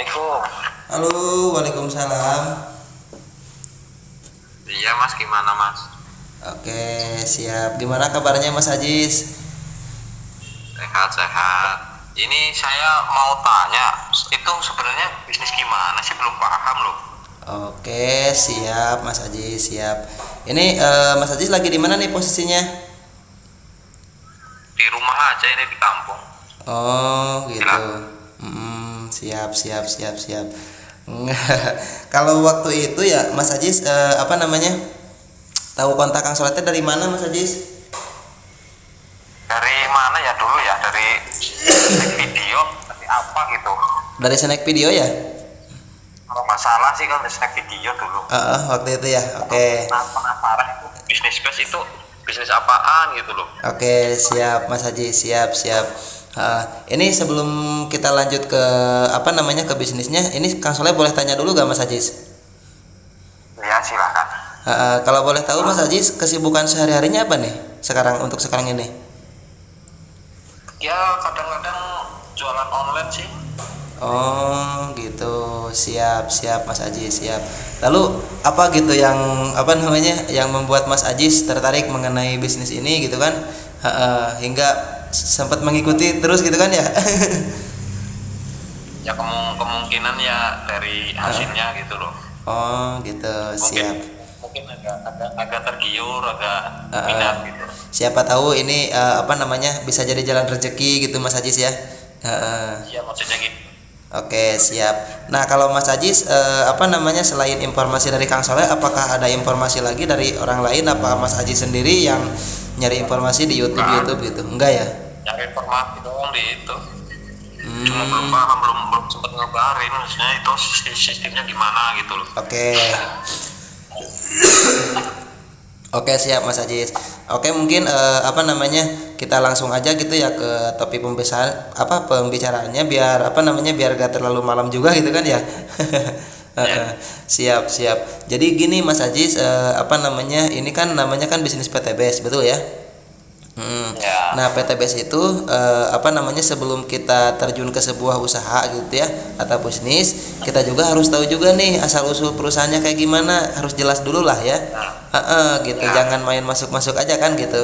Assalamualaikum. Halo, waalaikumsalam. Iya mas, gimana mas? Oke, siap. Gimana kabarnya Mas Ajis? Sehat-sehat. Ini saya mau tanya, itu sebenarnya bisnis gimana sih? Belum paham loh. Oke, siap Mas Ajis, siap. Ini Mas Ajis lagi di mana nih posisinya? Di rumah aja ini di kampung. Oh, gitu. Silakan. Siap, siap, siap, siap. Kalau waktu itu ya Mas Ajis apa namanya? Tahu kontak Kang Soletnya dari mana Mas Ajis? Dari mana ya dulu ya? Dari video, dari apa gitu? Dari snack video ya? Kalau nggak salah sih kan dari snack video dulu. Waktu itu ya. Oke. Nah, penasaran itu bisnis base itu bisnis apaan gitu loh. Oke, siap Mas Haji, siap, siap. Ini sebelum kita lanjut ke apa namanya ke bisnisnya, ini Kang Soleh boleh tanya dulu gak Mas Haji? Ya silakan. Kalau boleh tahu Mas Haji, kesibukan sehari-harinya apa nih untuk sekarang ini? Ya kadang-kadang jualan online sih. Oh gitu, siap, siap Mas Haji, siap. Lalu apa gitu yang apa namanya yang membuat Mas Ajis tertarik mengenai bisnis ini gitu kan? Hingga sempat mengikuti terus gitu kan ya? Ya kemungkinan ya dari hasilnya gitu loh. Oh gitu, siap. Mungkin agak tergiur, agak minat gitu. Siapa tahu ini apa namanya bisa jadi jalan rezeki gitu Mas Ajis ya. Iya maksudnya gitu. Oke, siap. Nah kalau Mas Ajis apa namanya selain informasi dari Kang Soleh, apakah ada informasi lagi dari orang lain? Apa Mas Ajis sendiri yang nyari informasi di YouTube gitu? Enggak ya? Nyari informasi doang di itu. Cuma belum paham, belum sempat ngebarin maksudnya itu sistemnya gimana gitu loh. Oke. Oke, siap Mas Ajis. Oke, mungkin apa namanya kita langsung aja gitu ya ke topik pembicaraannya biar apa namanya biar gak terlalu malam juga gitu kan ya. Siap, siap. Jadi gini Mas Ajis, apa namanya ini kan namanya kan bisnis PTBS, betul ya? Ya. Nah PTBS itu apa namanya sebelum kita terjun ke sebuah usaha gitu ya atau bisnis, kita juga harus tahu juga nih asal usul perusahaannya kayak gimana, harus jelas dulu lah ya. Gitu, jangan main masuk aja kan gitu.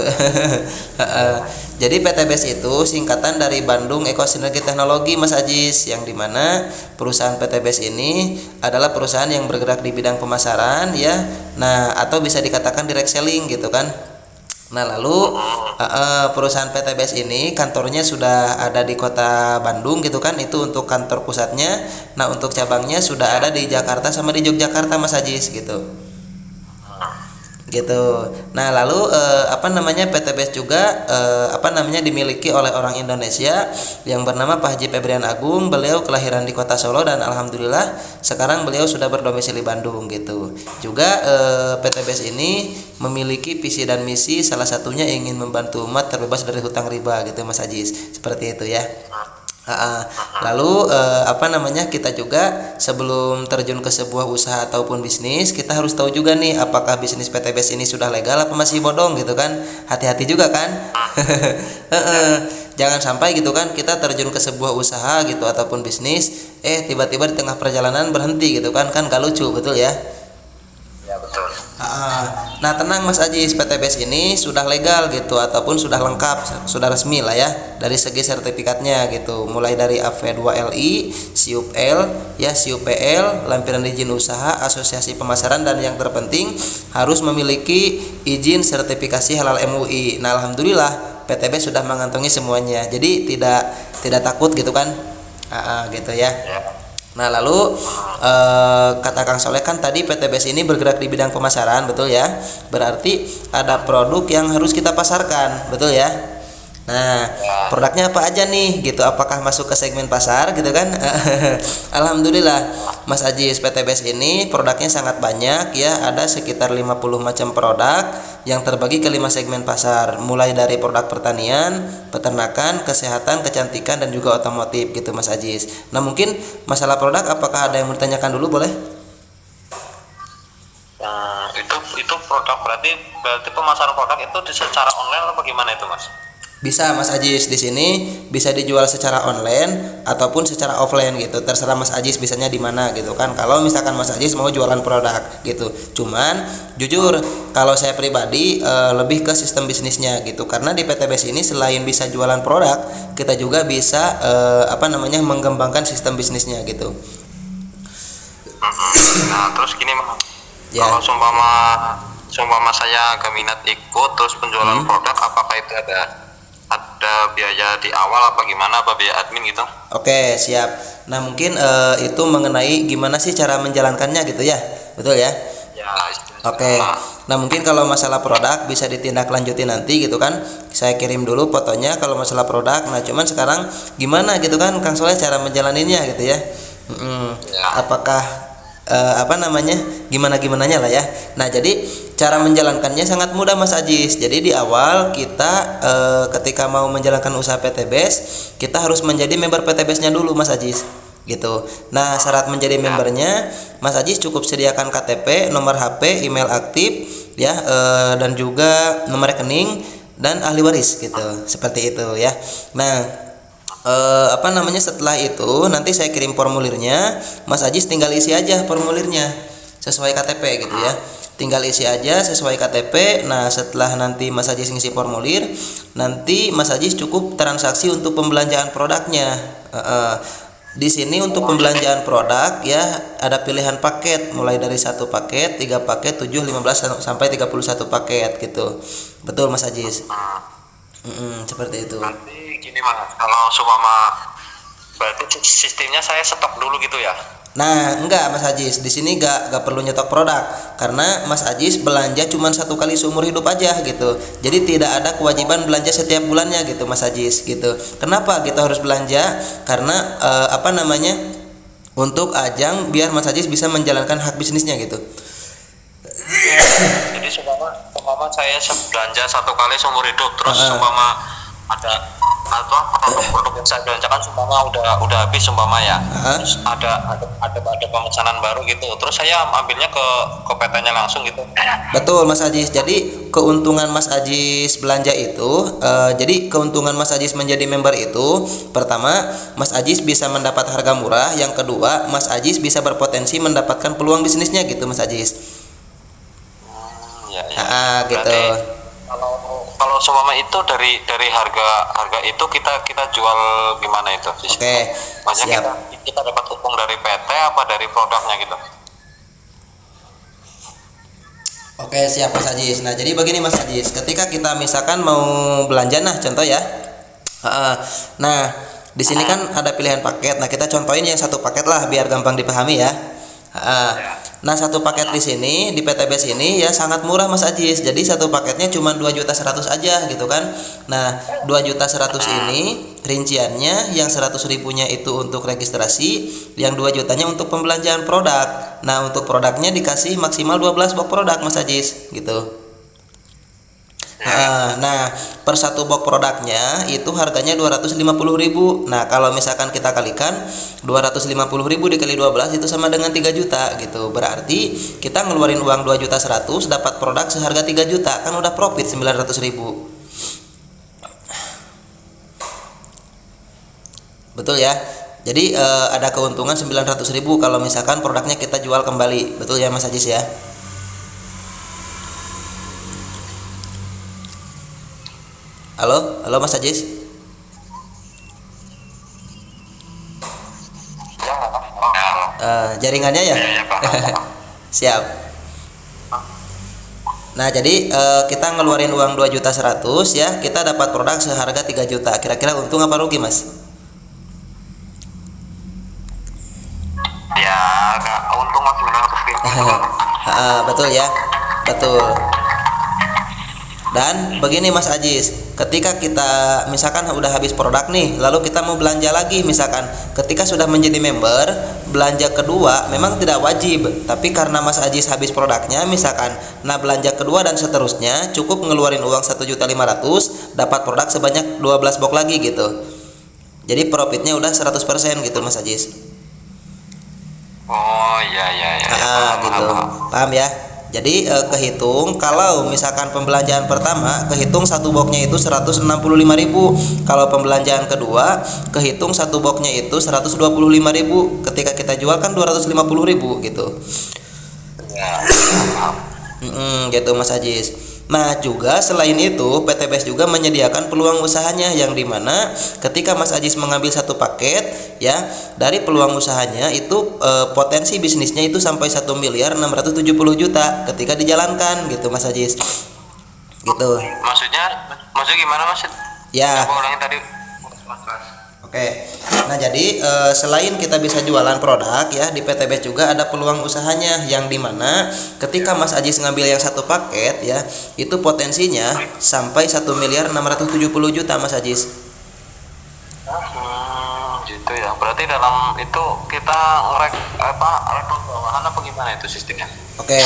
Jadi PTBS itu singkatan dari Bandung Eko Sinergi Teknologi Mas Ajis, yang dimana perusahaan PTBS ini adalah perusahaan yang bergerak di bidang pemasaran ya. Nah atau bisa dikatakan direct selling gitu kan. Nah lalu perusahaan PTBS ini kantornya sudah ada di kota Bandung gitu kan, itu untuk kantor pusatnya. Nah untuk cabangnya sudah ada di Jakarta sama di Yogyakarta Mas Ajis gitu. Nah lalu apa namanya PTBS juga apa namanya dimiliki oleh orang Indonesia yang bernama Pak Haji Febrian Agung. Beliau kelahiran di kota Solo dan alhamdulillah sekarang beliau sudah berdomisili Bandung gitu. Juga PTBS ini memiliki visi dan misi, salah satunya ingin membantu umat terbebas dari hutang riba gitu Mas Ajis, seperti itu ya. Lalu apa namanya kita juga sebelum terjun ke sebuah usaha ataupun bisnis, kita harus tahu juga nih apakah bisnis PTBS ini sudah legal apa masih bodong gitu kan. Hati-hati juga kan. Jangan sampai gitu kan kita terjun ke sebuah usaha gitu ataupun bisnis tiba-tiba di tengah perjalanan berhenti gitu kan gak lucu, betul ya. Ya betul. Nah tenang Mas Ajis, PTBS ini sudah legal gitu ataupun sudah lengkap, sudah resmi lah ya dari segi sertifikatnya gitu, mulai dari AV2LI, SIUP-L, ya SIUP-PL, lampiran izin usaha, asosiasi pemasaran, dan yang terpenting harus memiliki izin sertifikasi halal MUI. Nah alhamdulillah PTBS sudah mengantongi semuanya, jadi tidak takut gitu kan, gitu ya. Nah lalu kata Kang Soleh kan tadi PTBS ini bergerak di bidang pemasaran, betul ya? Berarti ada produk yang harus kita pasarkan, betul ya? Nah produknya apa aja nih gitu, apakah masuk ke segmen pasar gitu kan? Alhamdulillah Mas Ajis, PTBS ini produknya sangat banyak ya, ada sekitar 50 macam produk yang terbagi ke 5 segmen pasar, mulai dari produk pertanian, peternakan, kesehatan, kecantikan, dan juga otomotif gitu Mas Ajis. Nah mungkin masalah produk apakah ada yang mau ditanyakan dulu, boleh? Itu produk berarti pemasaran produk itu secara online atau bagaimana itu Mas? Bisa Mas Ajis, di sini bisa dijual secara online ataupun secara offline gitu. Terserah Mas Ajis bisanya di mana gitu kan. Kalau misalkan Mas Ajis mau jualan produk gitu. Cuman jujur kalau saya pribadi lebih ke sistem bisnisnya gitu. Karena di PTBS ini selain bisa jualan produk, kita juga bisa mengembangkan sistem bisnisnya gitu. Nah, terus gini Mas. Ya. Kalau seumpama saya agak minat ikut terus penjualan produk, apakah itu ada biaya di awal apa gimana, apa biaya admin gitu? Oke, siap. Nah, mungkin itu mengenai gimana sih cara menjalankannya gitu ya. Betul ya? Ya. Oke. Nah, mungkin kalau masalah produk bisa ditindaklanjuti nanti gitu kan. Saya kirim dulu fotonya kalau masalah produk. Nah, cuman sekarang gimana gitu kan Kang Soleh cara menjalaninya gitu ya. Ya. Apakah gimananya lah ya. Nah, jadi cara menjalankannya sangat mudah Mas Ajis. Jadi di awal kita ketika mau menjalankan usaha PTBS, kita harus menjadi member PTBS-nya dulu Mas Ajis gitu. Nah, syarat menjadi membernya Mas Ajis cukup sediakan KTP, nomor HP, email aktif ya, dan juga nomor rekening dan ahli waris gitu. Seperti itu ya. Nah, setelah itu nanti saya kirim formulirnya, Mas Ajis tinggal isi aja formulirnya sesuai KTP gitu ya, tinggal isi aja sesuai KTP. Nah, setelah nanti Mas Ajis ngisi formulir, nanti Mas Ajis cukup transaksi untuk pembelanjaan produknya. Di sini untuk pembelanjaan produk ya ada pilihan paket mulai dari 1 paket, 3 paket, 7, 15 sampai 31 paket gitu. Betul Mas Ajis. Seperti itu. Nanti gini Mas, kalau seumpama berarti sistemnya saya stok dulu gitu ya? Nah, enggak Mas Ajis, di sini enggak perlu nyetok produk karena Mas Ajis belanja cuma 1 kali seumur hidup aja gitu. Jadi tidak ada kewajiban belanja setiap bulannya gitu Mas Ajis gitu. Kenapa kita harus belanja? Karena untuk ajang biar Mas Ajis bisa menjalankan hak bisnisnya gitu. Jadi seumpama saya belanja 1 kali seumur hidup, terus seumpama ada produk yang saya belanjakan seumpama udah habis seumpama ya, terus ada pemesanan baru gitu, terus saya ambilnya ke PT-nya langsung gitu. Betul Mas Ajis. Jadi keuntungan Mas Ajis belanja itu, jadi keuntungan Mas Ajis menjadi member itu, pertama Mas Ajis bisa mendapat harga murah, yang kedua Mas Ajis bisa berpotensi mendapatkan peluang bisnisnya gitu Mas Ajis. Gitu. Kalau seumpama itu dari harga itu kita jual gimana itu? Oke, maksudnya siap. kita dapat untung dari PT apa dari produknya gitu? Oke, siap Mas Ajis. Nah, jadi begini Mas Ajis, ketika kita misalkan mau belanja, nah contoh ya. Nah, di sini kan ada pilihan paket. Nah, kita contohin yang 1 paket lah biar gampang dipahami ya. Nah, 1 paket di sini di PTBS ini ya sangat murah Mas Ajis. Jadi 1 paketnya cuma 2.100.000 aja gitu kan. Nah, 2.100.000 ini rinciannya yang 100.000-nya itu untuk registrasi, yang 2 jutanya untuk pembelanjaan produk. Nah, untuk produknya dikasih maksimal 12 box produk Mas Ajis gitu. Nah, per 1 box produknya itu harganya 250.000. Nah, kalau misalkan kita kalikan 250.000 dikali 12 itu sama dengan 3 juta gitu. Berarti kita ngeluarin uang 2.100.000 dapat produk seharga 3 juta. Kan udah profit 900.000. Betul ya? Jadi ada keuntungan 900.000 kalau misalkan produknya kita jual kembali. Betul ya Mas Ajis ya? Halo Mas Ajis. Jaringannya ya? Siap. Nah, jadi kita ngeluarin uang 2.100.000 ya, kita dapat produk seharga 3 juta. Kira-kira untung apa rugi Mas? Ya, untung Mas, 900.000. Betul ya, betul. Dan begini Mas Ajis, ketika kita misalkan udah habis produk nih, lalu kita mau belanja lagi, misalkan ketika sudah menjadi member, belanja kedua memang tidak wajib, tapi karena Mas Ajis habis produknya misalkan, nah belanja kedua dan seterusnya cukup ngeluarin uang 1.500.000 dapat produk sebanyak 12 box lagi gitu. Jadi profitnya udah 100% gitu Mas Ajis. Oh iya. Gitu. Paham ya? Jadi kehitung kalau misalkan pembelanjaan pertama kehitung satu boxnya itu 165.000. Kalau pembelanjaan kedua kehitung satu boxnya itu 125.000. Ketika kita jual kan 250.000 gitu. Ya. Gitu Mas Ajis. Nah juga selain itu PTBS juga menyediakan peluang usahanya yang dimana ketika Mas Ajis mengambil satu paket ya dari peluang usahanya itu potensi bisnisnya itu sampai 1.670.000.000 ketika dijalankan gitu Mas Ajis gitu. Maksudnya gimana Mas? Ya. Coba ulangin tadi. Oke. Nah, jadi selain kita bisa jualan produk ya, di PTBS juga ada peluang usahanya yang dimana ketika Mas Ajis ngambil yang satu paket ya, itu potensinya sampai 1.670.000.000 Mas Ajis. Gitu ya. Berarti dalam itu kita rekrut bawahan apa gimana itu sistemnya? Oke.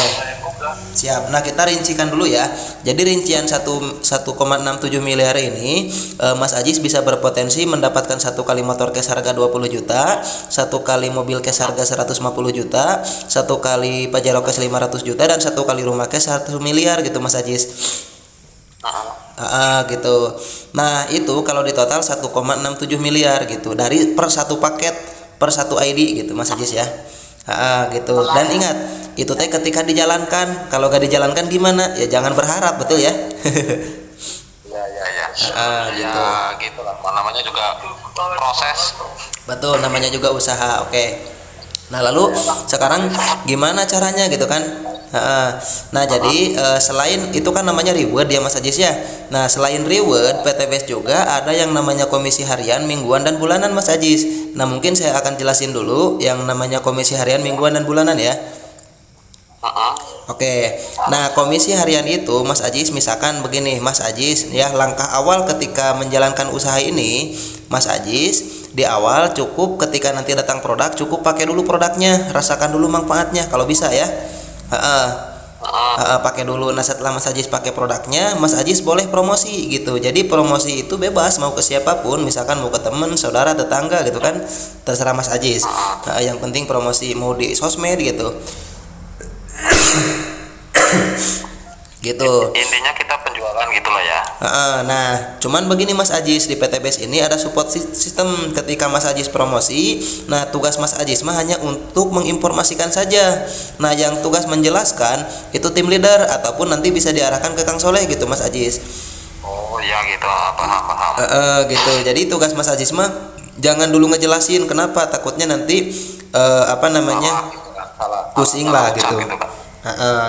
Siap. Nah, kita rincikan dulu ya. Jadi rincian 1,67 miliar ini Mas Ajis bisa berpotensi mendapatkan satu kali motor cash harga 20 juta, satu kali mobil cash harga 150 juta, satu kali Pajero cash 500 juta dan satu kali rumah cash 1 miliar gitu Mas Ajis. Gitu. Nah, itu kalau di total 1,67 miliar gitu dari per satu paket per satu ID gitu Mas Ajis ya. Gitu. Dan ingat, itu teh ketika dijalankan. Kalau gak dijalankan gimana? Ya jangan berharap, betul ya? Ya. Gitu. Ya gitu lah. Namanya juga proses. Betul, namanya juga usaha. Oke. Nah, lalu sekarang gimana caranya gitu kan? Nah, jadi selain itu kan namanya reward ya Mas Ajis ya. Nah, selain reward, PTBS juga ada yang namanya komisi harian, mingguan dan bulanan Mas Ajis. Nah, mungkin saya akan jelasin dulu yang namanya komisi harian, mingguan dan bulanan ya. Oke. Nah, komisi harian itu Mas Ajis misalkan begini, Mas Ajis ya, langkah awal ketika menjalankan usaha ini, Mas Ajis di awal cukup ketika nanti datang produk cukup pakai dulu produknya, rasakan dulu manfaatnya kalau bisa ya. Pakai dulu. Nah, setelah Mas Ajis pakai produknya, Mas Ajis boleh promosi gitu. Jadi promosi itu bebas mau ke siapapun, misalkan mau ke teman, saudara, tetangga gitu kan, terserah Mas Ajis. Yang penting promosi mau di sosmed gitu. Gitu. Intinya kita penjualan gitu loh ya. Nah, cuman begini Mas Ajis, di PTBS ini ada support system ketika Mas Ajis promosi. Nah, tugas Mas Ajis mah hanya untuk menginformasikan saja. Nah, yang tugas menjelaskan itu tim leader ataupun nanti bisa diarahkan ke Kang Soleh gitu Mas Ajis. Oh iya gitu, paham. Gitu. Jadi tugas Mas Ajis mah jangan dulu ngejelasin kenapa, takutnya nanti pusing lah gitu.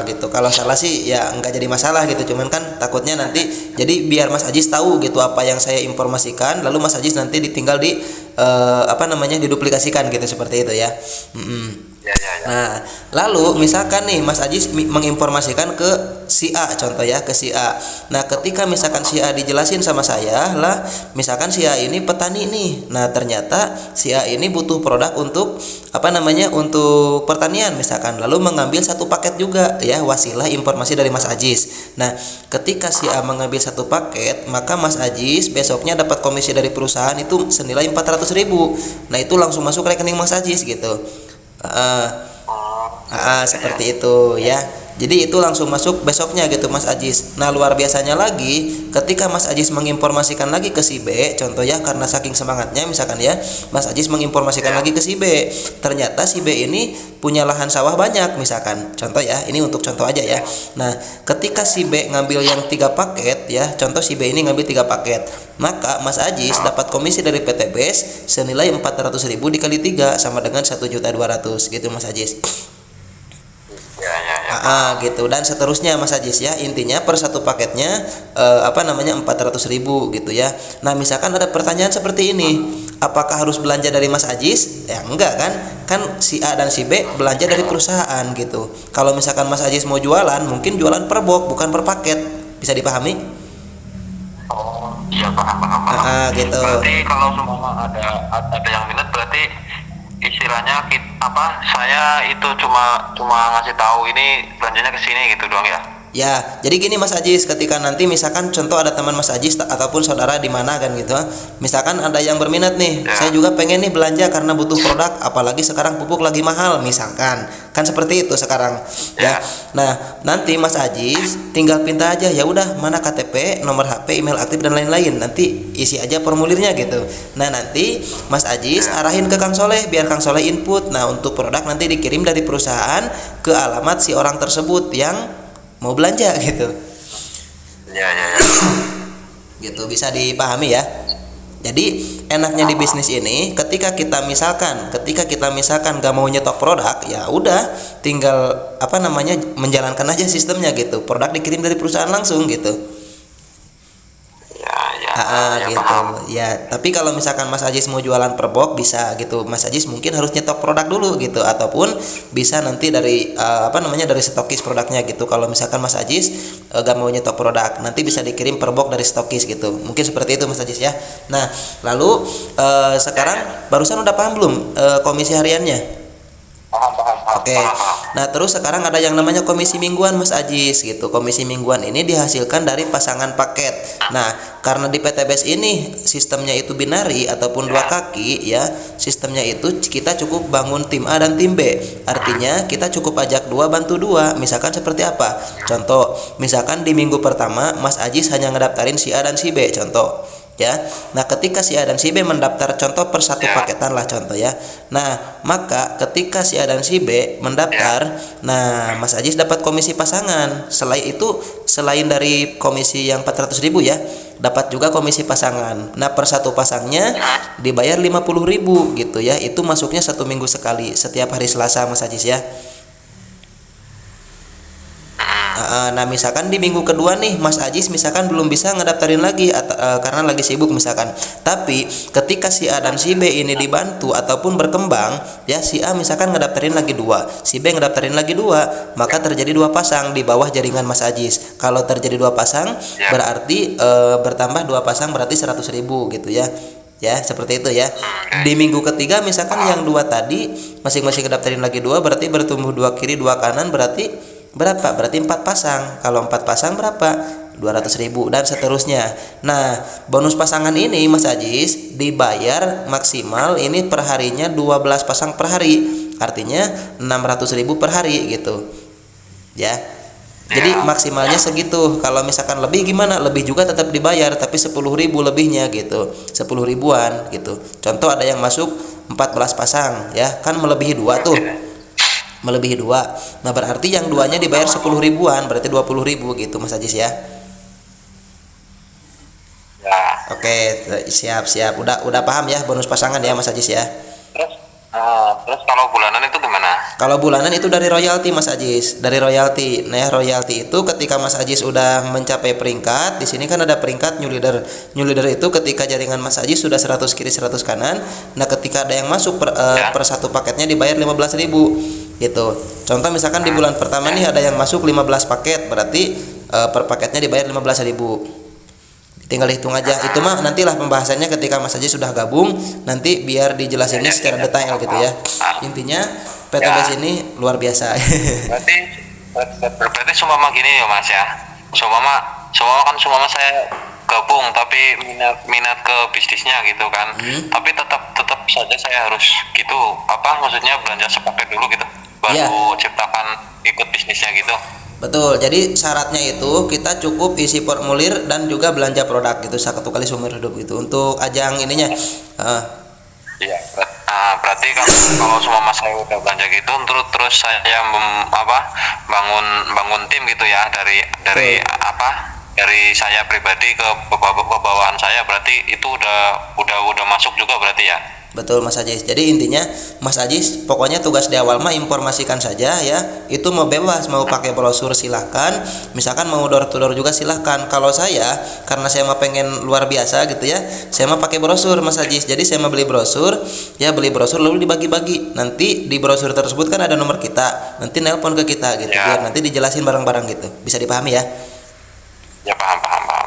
Gitu. Kalau salah sih ya nggak jadi masalah gitu, cuman kan takutnya nanti jadi biar Mas Ajis tahu gitu apa yang saya informasikan, lalu Mas Ajis nanti ditinggal diduplikasikan gitu, seperti itu ya. Ya. Nah, lalu misalkan nih Mas Ajis menginformasikan ke si A, contoh ya, ke si A. Nah, ketika misalkan si A dijelasin sama saya lah, misalkan si A ini petani nih. Nah, ternyata si A ini butuh produk untuk untuk pertanian misalkan, lalu mengambil satu paket juga ya, wasilah informasi dari Mas Ajis. Nah, ketika si A mengambil satu paket, maka Mas Ajis besoknya dapat komisi dari perusahaan itu senilai 400.000. Nah, itu langsung masuk rekening Mas Ajis gitu. Seperti itu ya. Jadi itu langsung masuk besoknya gitu Mas Ajis. Nah, luar biasanya lagi ketika Mas Ajis menginformasikan lagi ke si B, contoh ya, karena saking semangatnya misalkan ya, Mas Ajis menginformasikan lagi ke si B. Ternyata si B ini punya lahan sawah banyak misalkan. Contoh ya, ini untuk contoh aja ya. Nah, ketika si B ngambil yang 3 paket ya, contoh si B ini ngambil 3 paket, maka Mas Ajis dapat komisi dari PTBS senilai 400.000 dikali 3 sama dengan 1.200.000 gitu Mas Ajis. Gitu, dan seterusnya Mas Ajis ya. Intinya per satu paketnya 400.000 gitu ya. Nah, misalkan ada pertanyaan seperti ini, apakah harus belanja dari Mas Ajis? Ya enggak kan? Kan si A dan si B belanja dari perusahaan gitu. Kalau misalkan Mas Ajis mau jualan, mungkin jualan per box bukan per paket. Bisa dipahami? Oh iya, paham. Gitu. Berarti kalau semua ada yang minat, berarti istilahnya saya itu cuma ngasih tahu ini belanjanya ke sini gitu doang ya. Ya, jadi gini Mas Ajis, ketika nanti misalkan contoh ada teman Mas Ajis ataupun saudara di mana kan gitu, misalkan ada yang berminat nih, Ya. saya juga pengen nih belanja karena butuh produk, apalagi sekarang pupuk lagi mahal, misalkan, kan seperti itu sekarang, ya. Ya. Nah, nanti Mas Ajis tinggal pinta aja, ya udah mana KTP, nomor HP, email aktif dan lain-lain, nanti isi aja formulirnya gitu. Nah, nanti Mas Ajis arahin ke Kang Soleh, biar Kang Soleh input. Nah, untuk produk nanti dikirim dari perusahaan ke alamat si orang tersebut yang mau belanja gitu. Ya. Gitu bisa dipahami ya. Jadi enaknya di bisnis ini ketika kita misalkan nggak mau nyetok produk, ya udah tinggal menjalankan aja sistemnya gitu. Produk dikirim dari perusahaan langsung gitu. Ya, Gitu paham. ya. Tapi kalau misalkan Mas Ajis mau jualan per box bisa gitu. Mas Ajis mungkin harus nyetok produk dulu gitu, ataupun bisa nanti dari dari stokis produknya gitu. Kalau misalkan Mas Ajis gak mau nyetok produk, nanti bisa dikirim per box dari stokis gitu. Mungkin seperti itu Mas Ajis ya. Nah, lalu sekarang barusan udah paham belum komisi hariannya? Paham. Oke. Nah, terus sekarang ada yang namanya komisi mingguan Mas Ajis gitu. Komisi mingguan ini dihasilkan dari pasangan paket. Nah, karena di PTBS ini sistemnya itu binari ataupun dua kaki ya, sistemnya itu kita cukup bangun tim A dan tim B. Artinya kita cukup ajak dua bantu dua. Misalkan seperti apa? Contoh, misalkan di minggu pertama Mas Ajis hanya ngedaftarin si A dan si B, contoh. Ya, nah ketika si A dan si B mendaftar contoh per satu paketan lah contoh ya. Nah, maka ketika si A dan si B mendaftar, nah Mas Ajis dapat komisi pasangan. Selain dari komisi yang 400.000 ya, dapat juga komisi pasangan. Nah, per satu pasangnya dibayar 50.000 gitu ya. Itu masuknya 1 minggu sekali, setiap hari Selasa Mas Ajis ya. Nah, misalkan di minggu kedua nih Mas Ajis misalkan belum bisa ngedaftarin lagi karena lagi sibuk misalkan. Tapi ketika si A dan si B ini dibantu ataupun berkembang, ya si A misalkan ngedaftarin lagi 2, si B ngedaftarin lagi 2, maka terjadi 2 pasang di bawah jaringan Mas Ajis. Kalau terjadi 2 pasang berarti bertambah 2 pasang berarti 100.000 gitu ya. Ya, seperti itu ya. Di minggu ketiga misalkan yang 2 tadi masing-masing ngedaftarin lagi 2, berarti bertumbuh 2 kiri 2 kanan, berarti berapa? Berarti 4 pasang. Kalau 4 pasang berapa? 200.000 dan seterusnya. Nah, bonus pasangan ini Mas Ajis dibayar maksimal ini per harinya 12 pasang per hari. Artinya 600.000 per hari gitu. Ya. Jadi maksimalnya segitu. Kalau misalkan lebih gimana? Lebih juga tetap dibayar tapi 10.000 lebihnya gitu. 10 ribuan gitu. Contoh ada yang masuk 14 pasang ya, kan melebihi 2 tuh. Melebihi 2. Nah, berarti yang 2-nya dibayar 10 ribuan, berarti 20.000 gitu Mas Ajis ya. Ya. Oke, siap. Udah paham ya bonus pasangan ya Mas Ajis ya. Terus kalau bulanan itu gimana? Kalau bulanan itu dari royalti Mas Ajis, dari royalti. Nah, royalti itu ketika Mas Ajis udah mencapai peringkat, di sini kan ada peringkat new leader. New leader itu ketika jaringan Mas Ajis sudah 100 kiri 100 kanan. Nah, ketika ada yang masuk per satu paketnya dibayar 15.000 gitu. Contoh misalkan di bulan pertama nih ada yang masuk 15 paket, berarti per paketnya dibayar 15.000. Tinggal hitung aja. Itu mah nantilah pembahasannya ketika Mas Ajis sudah gabung, nanti biar dijelasinnya secara detail gitu ya. Intinya PTBS ini luar biasa. berarti seumpama gini ya Mas ya. Seumpama kan saya gabung tapi minat ke bisnisnya gitu kan. Tapi tetap saja saya harus gitu maksudnya belanja sepaket dulu gitu baru ciptakan ikut bisnisnya gitu. Betul, jadi syaratnya itu kita cukup isi formulir dan juga belanja produk gitu 1 kali seumur hidup gitu untuk ajang ininya. Iya, berarti kalau semua saya udah belanja gitu, terus saya bangun tim gitu ya dari dari saya pribadi ke bawahan saya, berarti itu udah masuk juga berarti ya. Betul Mas Ajis. Jadi intinya Mas Ajis pokoknya tugas di awal mah informasikan saja ya. Itu mau bebas, mau pakai brosur silahkan. Misalkan mau door to door juga silahkan. Kalau saya karena saya mah pengen luar biasa gitu ya, saya mah pakai brosur Mas Ajis. Jadi saya mah beli brosur lalu dibagi-bagi. Nanti di brosur tersebut kan ada nomor kita. Nanti nelpon ke kita gitu biar nanti dijelasin bareng-bareng gitu. Bisa dipahami ya? Ya paham.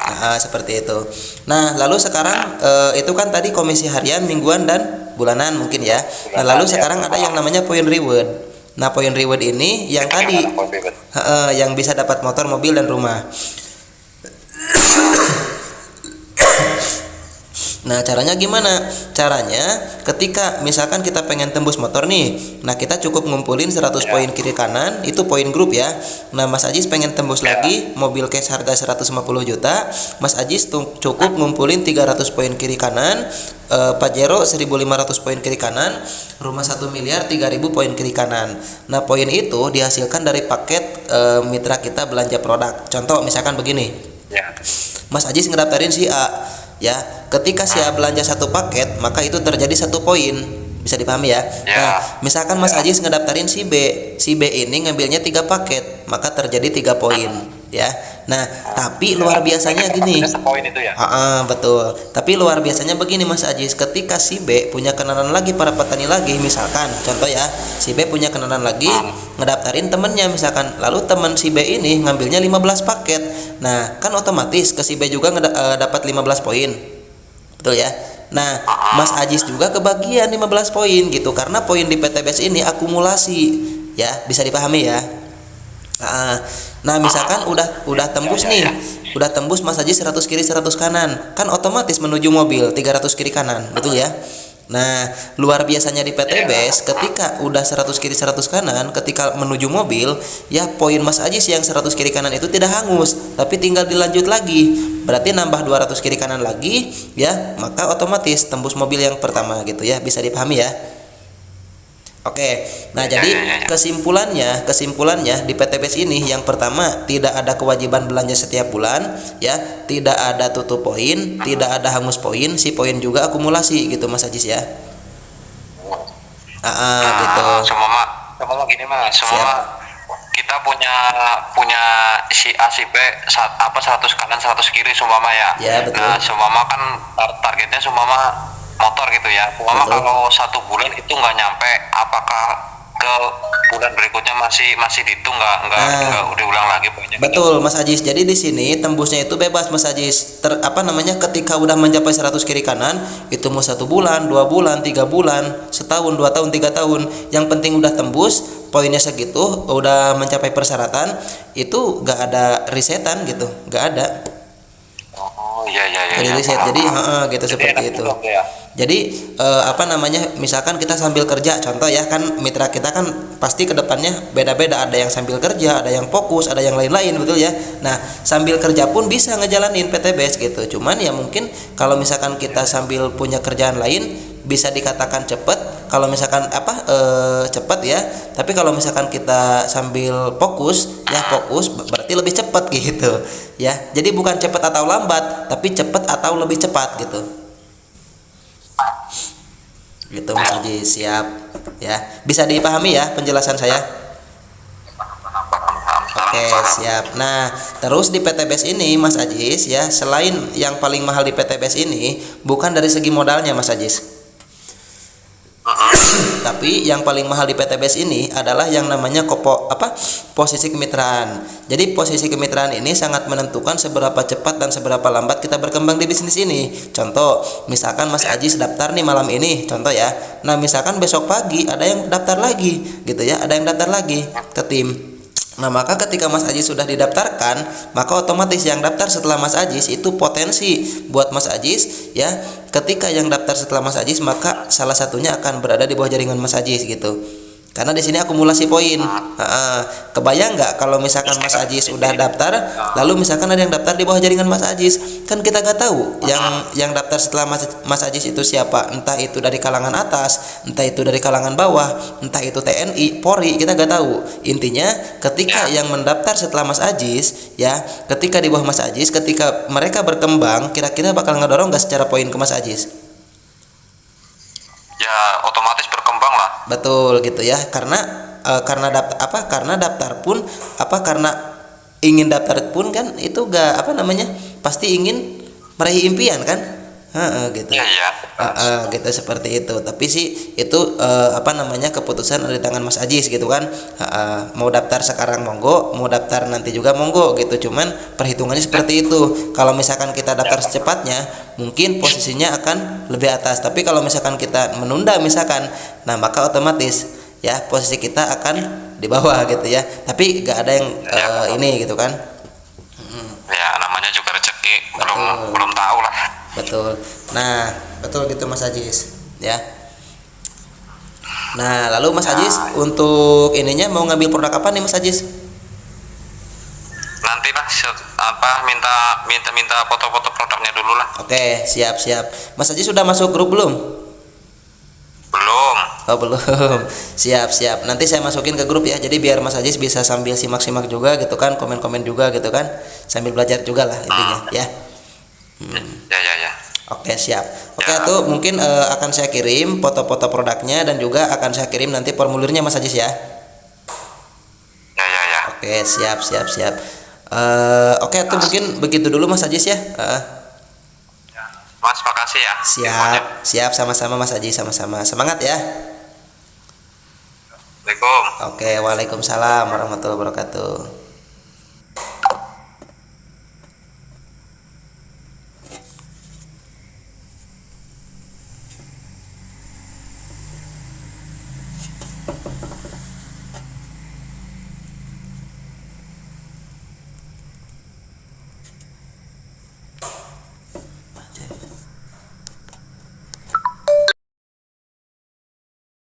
Nah, seperti itu. Nah, lalu sekarang itu kan tadi komisi harian, mingguan dan bulanan mungkin ya. Nah, lalu sekarang ada yang namanya point reward. Nah, poin reward ini yang Itu tadi gimana, Poin reward? yang bisa dapat motor, mobil dan rumah. Nah, caranya gimana? Caranya ketika misalkan kita pengen tembus motor nih. Nah, kita cukup ngumpulin 100 poin kiri kanan, itu poin grup ya. Nah, Mas Ajis pengen tembus lagi mobil cash harga 150 juta. Mas Ajis cukup ngumpulin 300 poin kiri kanan, Pajero 1500 poin kiri kanan, rumah 1 miliar 3000 poin kiri kanan. Nah, poin itu dihasilkan dari paket mitra kita belanja produk. Contoh misalkan begini. Ya. Mas Ajis ngedaftarin si A. Ya, ketika si A belanja satu paket, maka itu terjadi 1 poin. Bisa dipahami ya? Nah, misalkan Mas Ajis ngedaftarin si B. Si B ini ngambilnya 3 paket, maka terjadi 3 poin, ya. Nah, tapi luar biasanya gini. Poin itu ya. Betul. Tapi luar biasanya begini Mas Ajis, ketika si B punya kenalan lagi para petani lagi, misalkan contoh ya, si B punya kenalan lagi, ngedaftarin temennya misalkan, lalu teman si B ini ngambilnya 15 paket. Nah, kan otomatis ke si B juga dapat 15 poin. Betul ya? Nah, Mas Ajis juga kebagian 15 poin gitu, karena poin di PTBS ini akumulasi, ya, bisa dipahami ya. Nah, misalkan udah tembus nih, udah tembus Mas Ajis 100 kiri 100 kanan, kan otomatis menuju mobil 300 kiri kanan, betul ya? Nah, luar biasanya di PTBS ketika udah 100 kiri 100 kanan, ketika menuju mobil, ya poin Mas Ajis yang 100 kiri kanan itu tidak hangus, tapi tinggal dilanjut lagi. Berarti nambah 200 kiri kanan lagi, ya, maka otomatis tembus mobil yang pertama gitu ya, bisa dipahami ya. Oke, nah jadi kesimpulannya di PTBS ini yang pertama tidak ada kewajiban belanja setiap bulan, ya, tidak ada tutup poin, tidak ada hangus poin, si poin juga akumulasi gitu Mas Ajis ya. Gitu. Semua gini Mas, kita punya si A si B 100 kanan 100 kiri seumpama ya. Ya, betul. Nah, seumpama kan targetnya seumpama motor gitu ya. Seumpama kalau 1 bulan itu nggak nyampe, apakah ke bulan berikutnya masih dihitung nggak diulang lagi poinnya? Betul Mas Ajis. Jadi di sini tembusnya itu bebas Mas Ajis. Ketika udah mencapai 100 kiri kanan, itu mau 1 bulan, 2 bulan, 3 bulan, setahun, 2 tahun, 3 tahun. Yang penting udah tembus, poinnya segitu, udah mencapai persyaratan, itu nggak ada resetan gitu, nggak ada. Iya. Jadi reset. Jadi gitu seperti itu. Jadi misalkan kita sambil kerja, contoh ya, kan mitra kita kan pasti kedepannya beda-beda, ada yang sambil kerja, ada yang fokus, ada yang lain-lain, betul ya. Nah, sambil kerja pun bisa ngejalanin PTBS gitu. Cuman ya mungkin kalau misalkan kita sambil punya kerjaan lain bisa dikatakan cepet. Kalau misalkan cepet ya, tapi kalau misalkan kita sambil fokus berarti lebih cepat gitu ya. Jadi bukan cepat atau lambat, tapi cepat atau lebih cepat gitu. Gitu Mas Ajis, siap ya. Bisa dipahami ya penjelasan saya? Oke, siap. Nah, terus di PTBS ini Mas Ajis ya, selain yang paling mahal di PTBS ini bukan dari segi modalnya Mas Ajis. Tapi yang paling mahal di PTBS ini adalah yang namanya posisi kemitraan. Jadi posisi kemitraan ini sangat menentukan seberapa cepat dan seberapa lambat kita berkembang di bisnis ini. Contoh, misalkan Mas Ajis daftar nih malam ini, contoh ya. Nah, misalkan besok pagi ada yang daftar lagi, gitu ya, ada yang daftar lagi ke tim. Nah, maka ketika Mas Ajis sudah didaftarkan, maka otomatis yang daftar setelah Mas Ajis itu potensi buat Mas Ajis ya. Ketika yang daftar setelah Mas Ajis, maka salah satunya akan berada di bawah jaringan Mas Ajis gitu. Karena di sini akumulasi poin. Kebayang nggak kalau misalkan Mas Ajis udah daftar, lalu misalkan ada yang daftar di bawah jaringan Mas Ajis, kan kita nggak tahu yang daftar setelah Mas Ajis itu siapa. Entah itu dari kalangan atas, entah itu dari kalangan bawah, entah itu TNI, Polri, kita nggak tahu. Intinya ketika yang mendaftar setelah Mas Ajis, ya, ketika di bawah Mas Ajis, ketika mereka berkembang, kira-kira bakal ngedorong nggak secara poin ke Mas Ajis? Ya, otomatis berkembang lah. Betul gitu ya, karena daftar pun karena ingin daftar pun kan itu pasti ingin meraih impian kan, gitu. Iya. Gitu seperti itu. Tapi sih itu keputusan ada di tangan Mas Ajis gitu kan. Mau daftar sekarang monggo, mau daftar nanti juga monggo gitu. Cuman perhitungannya seperti itu. Kalau misalkan kita daftar secepatnya, mungkin posisinya akan lebih atas. Tapi kalau misalkan kita menunda misalkan, nah maka otomatis ya posisi kita akan di bawah gitu ya. Tapi nggak ada yang ini gitu kan. Ya namanya juga rezeki, belum Betul. belum tahu lah. Betul. Nah, betul gitu Mas Ajis, ya. Nah, lalu Mas Ajis untuk ininya mau ngambil produk apa nih Mas Ajis? Nanti lah minta foto-foto produknya dulu lah. Oke, siap siap. Mas Ajis sudah masuk grup belum? Belum. Oh belum. Siap siap. Nanti saya masukin ke grup ya. Jadi biar Mas Ajis bisa sambil simak-simak juga gitu kan, komen-komen juga gitu kan, sambil belajar juga lah intinya ya. Ya. Oke siap. Oke tuh mungkin akan saya kirim foto-foto produknya dan juga akan saya kirim nanti formulirnya Mas Ajis ya. Ya. Oke siap siap siap. Oke tuh mungkin begitu dulu Mas Ajis ya. Mas, makasih ya. Siap siap sama-sama Mas Ajis, sama-sama semangat ya. Assalamualaikum. Oke, waalaikumsalam warahmatullahi wabarakatuh.